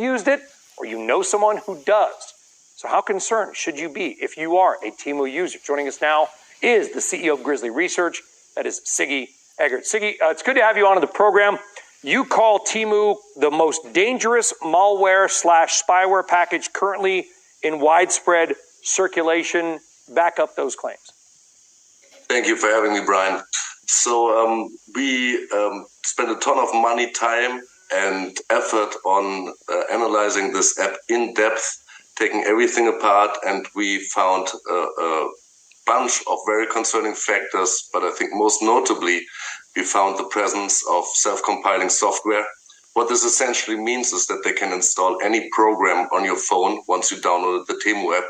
used it or you know someone who does. So how concerned should you be if you are a Temu user? Joining us now is the CEO of Grizzly Research. That is Siggy Eggert. Siggy, it's good to have you on the program. You call Temu the most dangerous malware / spyware package currently in widespread circulation. Back up those claims. Thank you for having me, Brian. So we spent a ton of money, time, and effort on analyzing this app in depth, taking everything apart, and we found a bunch of very concerning factors, but I think most notably, we found the presence of self-compiling software. What this essentially means is that they can install any program on your phone once you download the Temu app,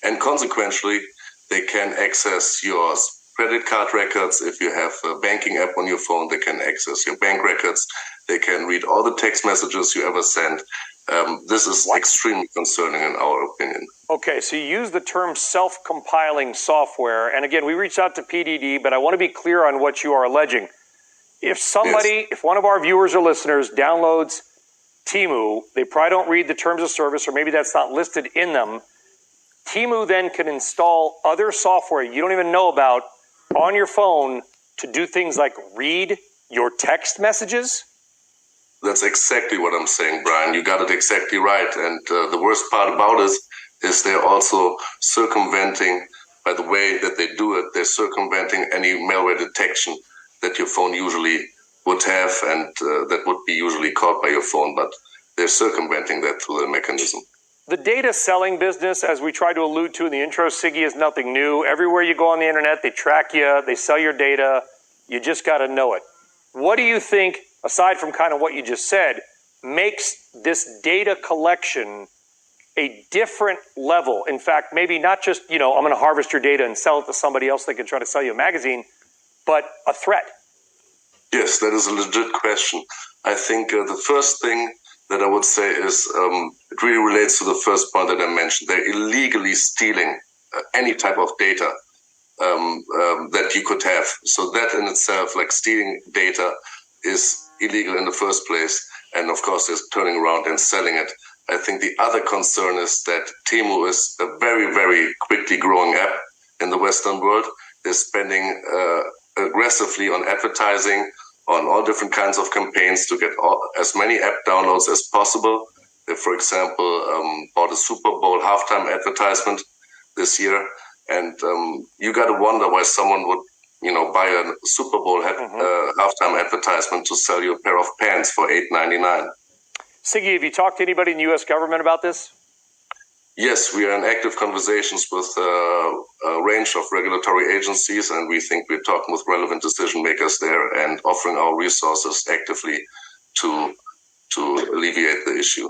and consequently, they can access your credit card records. If you have a banking app on your phone, they can access your bank records. They can read all the text messages you ever sent. This is extremely concerning in our opinion. Okay, so you use the term self-compiling software. And again, we reached out to PDD, but I want to be clear on what you are alleging. If somebody, if one of our viewers or listeners downloads Temu, they probably don't read the terms of service, or maybe that's not listed in them. Temu then can install other software you don't even know about on your phone to do things like read your text messages? That's exactly what I'm saying, Brian. You got it exactly right. And the worst part about it is they're also circumventing, by the way that they do it, they're circumventing any malware detection that your phone usually would have, and that would be usually caught by your phone, but they're circumventing that through the mechanism. The data selling business, as we tried to allude to in the intro, Siggy, is nothing new. Everywhere you go on the internet, they track you, they sell your data. You just got to know it. What do you think, aside from kind of what you just said, makes this data collection a different level? In fact, maybe not just, I'm going to harvest your data and sell it to somebody else that can try to sell you a magazine, but a threat. Yes, that is a legit question. I think the first thing that I would say is it really relates to the first point that I mentioned. They're illegally stealing any type of data that you could have. So that in itself, like stealing data, is illegal in the first place. And of course, they're turning around and selling it. I think the other concern is that Temu is a very, very quickly growing app in the Western world. They're spending aggressively on advertising, on all different kinds of campaigns to get as many app downloads as possible. They, for example, bought a Super Bowl halftime advertisement this year. And you got to wonder why someone would, buy a Super Bowl halftime advertisement to sell you a pair of pants for $8.99. Siggy, have you talked to anybody in the U.S. government about this? Yes, we are in active conversations with a range of regulatory agencies, and we think we're talking with relevant decision makers there and offering our resources actively to alleviate the issue.